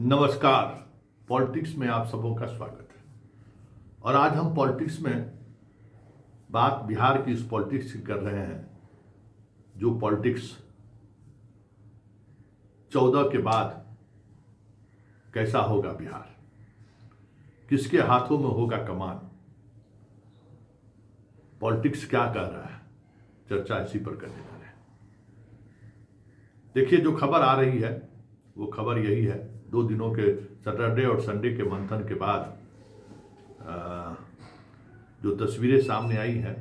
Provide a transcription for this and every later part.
नमस्कार। पॉलिटिक्स में आप सबों का स्वागत है। और आज हम पॉलिटिक्स में बात बिहार की इस पॉलिटिक्स की कर रहे हैं जो पॉलिटिक्स 14 के बाद कैसा होगा बिहार, किसके हाथों में होगा कमान, पॉलिटिक्स क्या कर रहा है, चर्चा इसी पर करने जा रहे हैं। देखिए, जो खबर आ रही है वो खबर यही है, 2 दिनों के सैटरडे और संडे के मंथन के बाद जो तस्वीरें सामने आई हैं,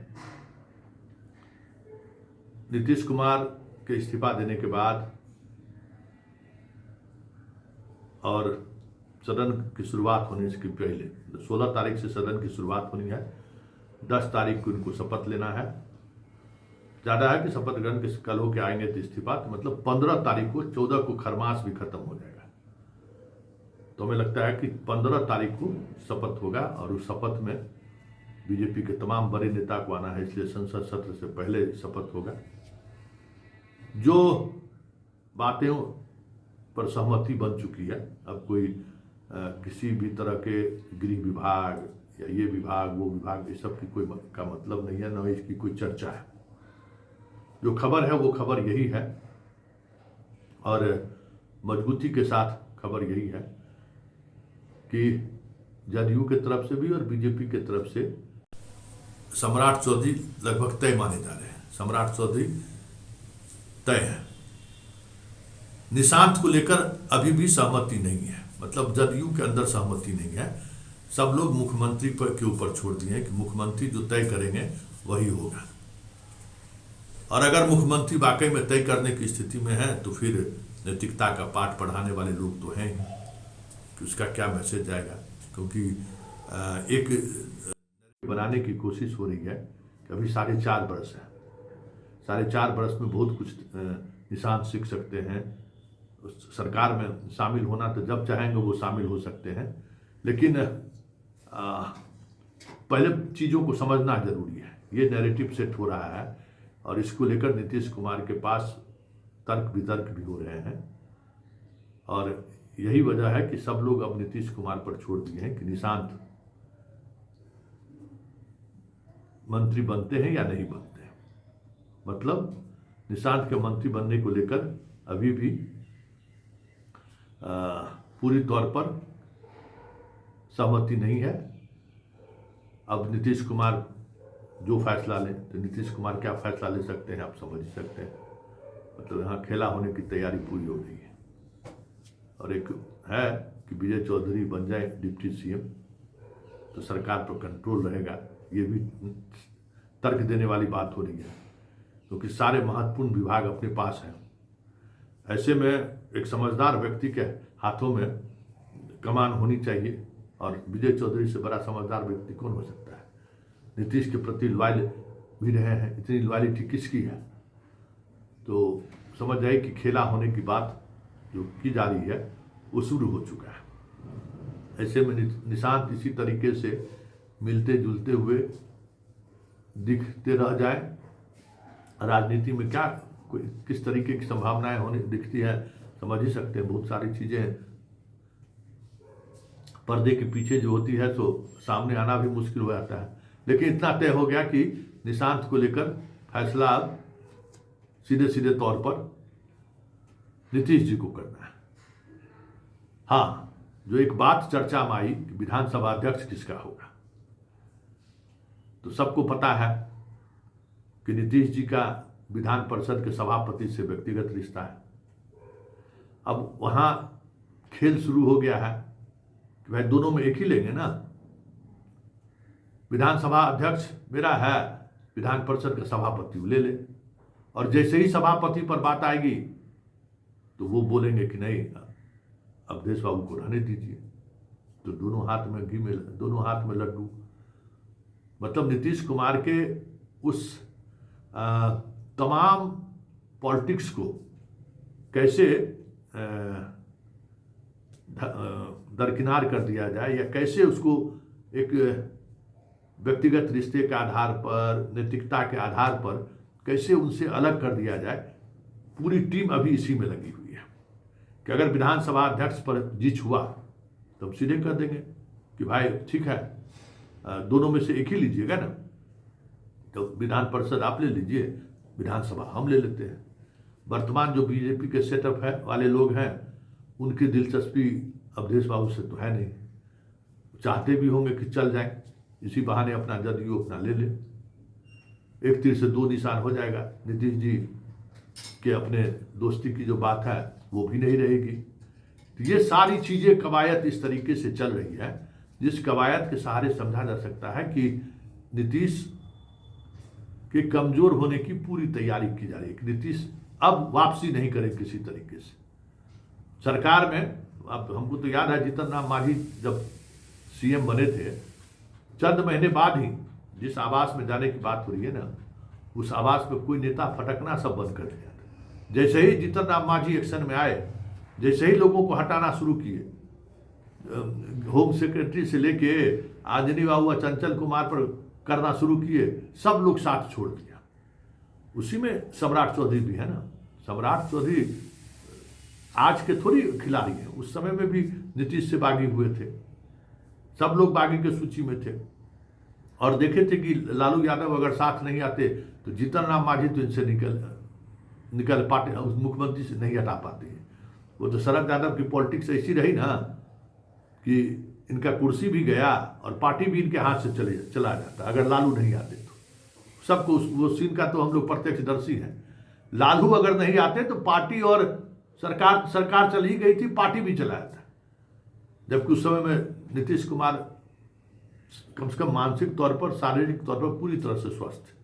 नीतीश कुमार के इस्तीफा देने के बाद और सदन की शुरुआत होने से पहले 16 तारीख से सदन की शुरुआत होनी है, 10 तारीख को इनको शपथ लेना है। ज़्यादा है कि शपथ ग्रहण के कल हो के आएंगे तो इस्तीफा, तो मतलब 15 तारीख को, 14 को खरमास भी खत्म हो जाएगा। तो हमें लगता है कि 15 तारीख को शपथ होगा और उस शपथ में बीजेपी के तमाम बड़े नेता को आना है, इसलिए संसद सत्र से पहले शपथ होगा। जो बातें पर सहमति बन चुकी है, अब कोई किसी भी तरह के गृह विभाग या ये विभाग वो विभाग, इस सब की कोई का मतलब नहीं है, न इसकी कोई चर्चा है। जो खबर है वो खबर यही है और मजबूती के साथ खबर यही है कि जदयू के तरफ से भी और बीजेपी के तरफ से सम्राट चौधरी लगभग तय माने जा रहे हैं। सम्राट चौधरी तय है। निशांत को लेकर अभी भी सहमति नहीं है, मतलब जदयू के अंदर सहमति नहीं है। सब लोग मुख्यमंत्री पर के ऊपर छोड़ दिए हैं कि मुख्यमंत्री जो तय करेंगे वही होगा। और अगर मुख्यमंत्री वाकई में तय करने की स्थिति में है तो फिर नैतिकता का पाठ पढ़ाने वाले लोग तो हैं ही कि उसका क्या मैसेज जाएगा, क्योंकि एक बनाने की कोशिश हो रही है कि अभी 4.5 बरस है। 4.5 बरस में बहुत कुछ निशांत सीख सकते हैं। सरकार में शामिल होना तो जब चाहेंगे वो शामिल हो सकते हैं, लेकिन पहले चीज़ों को समझना जरूरी है। ये नैरेटिव सेट हो रहा है और इसको लेकर नीतीश कुमार के पास तर्क वितर्क भी हो रहे हैं और यही वजह है कि सब लोग अब नीतीश कुमार पर छोड़ दिए हैं कि निशांत मंत्री बनते हैं या नहीं बनते हैं। मतलब निशांत के मंत्री बनने को लेकर अभी भी पूरी तौर पर सहमति नहीं है। अब नीतीश कुमार जो फैसला लें, तो नीतीश कुमार क्या फैसला ले सकते हैं आप समझ ही सकते हैं। मतलब यहाँ खेला होने की तैयारी पूरी हो गई है और एक है कि विजय चौधरी बन जाए डिप्टी सीएम तो सरकार पर कंट्रोल रहेगा। ये भी तर्क देने वाली बात हो रही है, क्योंकि सारे महत्वपूर्ण विभाग अपने पास हैं। ऐसे में एक समझदार व्यक्ति के हाथों में कमान होनी चाहिए और विजय चौधरी से बड़ा समझदार व्यक्ति कौन हो सकता है। नीतीश के प्रति लॉयल भी रहे हैं, इतनी लॉयलिटी किसकी है। तो समझ जाए कि खेला होने की बात जो की जा रही है वो शुरू हो चुका है। ऐसे में निशांत इसी तरीके से मिलते जुलते हुए दिखते रह जाए। राजनीति में क्या कोई किस तरीके की संभावनाएं होने दिखती है समझ ही सकते हैं। बहुत सारी चीज़ें पर्दे के पीछे जो होती है तो सामने आना भी मुश्किल हो जाता है, लेकिन इतना तय हो गया कि निशांत को लेकर फैसला अब सीधे सीधे तौर पर नीतीश जी को करना है। हाँ, जो एक बात चर्चा में आई कि विधानसभा अध्यक्ष किसका होगा, तो सबको पता है कि नीतीश जी का विधान परिषद के सभापति से व्यक्तिगत रिश्ता है। अब वहां खेल शुरू हो गया है कि भाई दोनों में एक ही लेंगे ना। विधानसभा अध्यक्ष मेरा है, विधान परिषद का सभापति ले ले, और जैसे ही सभापति पर बात आएगी तो वो बोलेंगे कि नहीं अवधेश बाबू को रहने दीजिए। तो दोनों हाथ में घी में, दोनों हाथ में लड्डू। मतलब नीतीश कुमार के उस तमाम पॉलिटिक्स को कैसे दरकिनार कर दिया जाए या कैसे उसको एक व्यक्तिगत रिश्ते के आधार पर, नैतिकता के आधार पर कैसे उनसे अलग कर दिया जाए, पूरी टीम अभी इसी में लगी हुई है कि अगर विधानसभा अध्यक्ष पर जिच हुआ तो हम सीधे कर देंगे कि भाई ठीक है, दोनों में से एक ही लीजिएगा ना, तो विधान परिषद आप ले लीजिए, विधानसभा हम ले लेते हैं। वर्तमान जो बीजेपी के सेटअप है वाले लोग हैं, उनकी दिलचस्पी अवधेश बाबू से तो है नहीं, चाहते भी होंगे कि चल जाए, इसी बहाने अपना जदयू अपना ले ले, एक तीर से दो निशान हो जाएगा। नीतीश जी के अपने दोस्ती की जो बात है वो भी नहीं रहेगी। तो ये सारी चीज़ें कवायद इस तरीके से चल रही है, जिस कवायद के सहारे समझा जा सकता है कि नीतीश के कमजोर होने की पूरी तैयारी की जा रही है कि नीतीश अब वापसी नहीं करे किसी तरीके से सरकार में। अब हमको तो याद है जीतन राम मांझी जब सीएम बने थे, चंद महीने बाद ही जिस आवास में जाने की बात हो रही है ना, उस आवास में कोई नेता फटकना सब बंद कर दिया था। जैसे ही जीतन राम मांझी एक्शन में आए, जैसे ही लोगों को हटाना शुरू किए, होम सेक्रेटरी से लेके आंजनी बाबू चंचल कुमार पर करना शुरू किए, सब लोग साथ छोड़ दिया। उसी में सम्राट चौधरी भी है ना। सम्राट चौधरी आज के थोड़ी खिलाड़ी हैं, उस समय में भी नीतीश से बागी हुए थे, सब लोग बागी के सूची में थे और देखे थे कि लालू यादव अगर साथ नहीं आते तो जीतन राम मांझी तो इनसे निकल पाते, मुख्यमंत्री से नहीं हटा पाते हैं। वो तो शरद यादव की पॉलिटिक्स ऐसी रही ना कि इनका कुर्सी भी गया और पार्टी भी इनके हाथ से चला जाता अगर लालू नहीं आते तो। सबको वो सीन का तो हम लोग प्रत्यक्षदर्शी हैं। लालू अगर नहीं आते तो पार्टी और सरकार चली गई थी, पार्टी भी चला जाता। जबकि उस समय में नीतीश कुमार कम से कम मानसिक तौर पर, शारीरिक तौर पर पूरी तरह से स्वस्थ।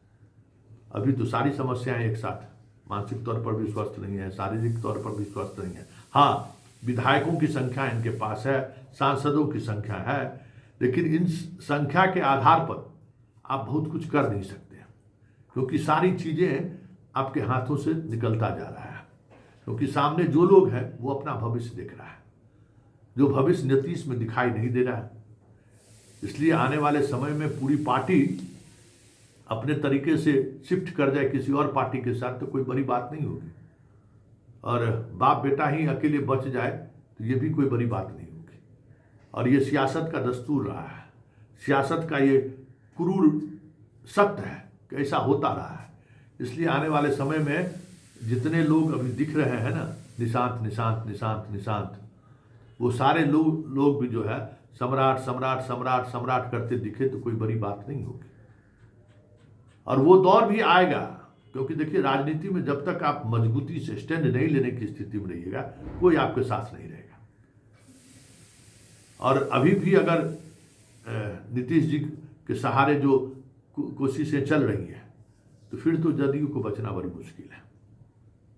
अभी तो सारी समस्याएं एक साथ, मानसिक तौर पर भी स्वस्थ नहीं है, शारीरिक तौर पर भी स्वस्थ नहीं है। हाँ, विधायकों की संख्या इनके पास है, सांसदों की संख्या है, लेकिन इन संख्या के आधार पर आप बहुत कुछ कर नहीं सकते, क्योंकि सारी चीज़ें आपके हाथों से निकलता जा रहा है। क्योंकि सामने जो लोग हैं वो अपना भविष्य देख रहा है, जो भविष्य नीतीश में दिखाई नहीं दे रहा है। इसलिए आने वाले समय में पूरी पार्टी अपने तरीके से शिफ्ट कर जाए किसी और पार्टी के साथ तो कोई बड़ी बात नहीं होगी, और बाप बेटा ही अकेले बच जाए तो ये भी कोई बड़ी बात नहीं होगी। और ये सियासत का दस्तूर रहा है, सियासत का ये क्रूर सत्य है कि ऐसा होता रहा है। इसलिए आने वाले समय में जितने लोग अभी दिख रहे हैं ना, निशांत निशांत निशांत निशांत, वो सारे लोग भी जो है सम्राट सम्राट सम्राट सम्राट करते दिखे तो कोई बड़ी बात नहीं होगी। और वो दौर भी आएगा, क्योंकि देखिए राजनीति में जब तक आप मजबूती से स्टैंड नहीं लेने की स्थिति में रहिएगा, कोई आपके साथ नहीं रहेगा। और अभी भी अगर नीतीश जी के सहारे जो कोशिशें चल रही हैं तो फिर तो जदयू को बचना बड़ी मुश्किल है।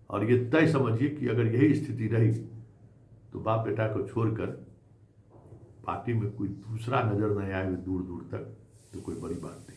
और ये तय समझिए कि अगर यही स्थिति रही तो बाप बेटा को छोड़कर पार्टी में कोई दूसरा नजर नहीं आए दूर दूर तक तो कोई बड़ी बात नहीं।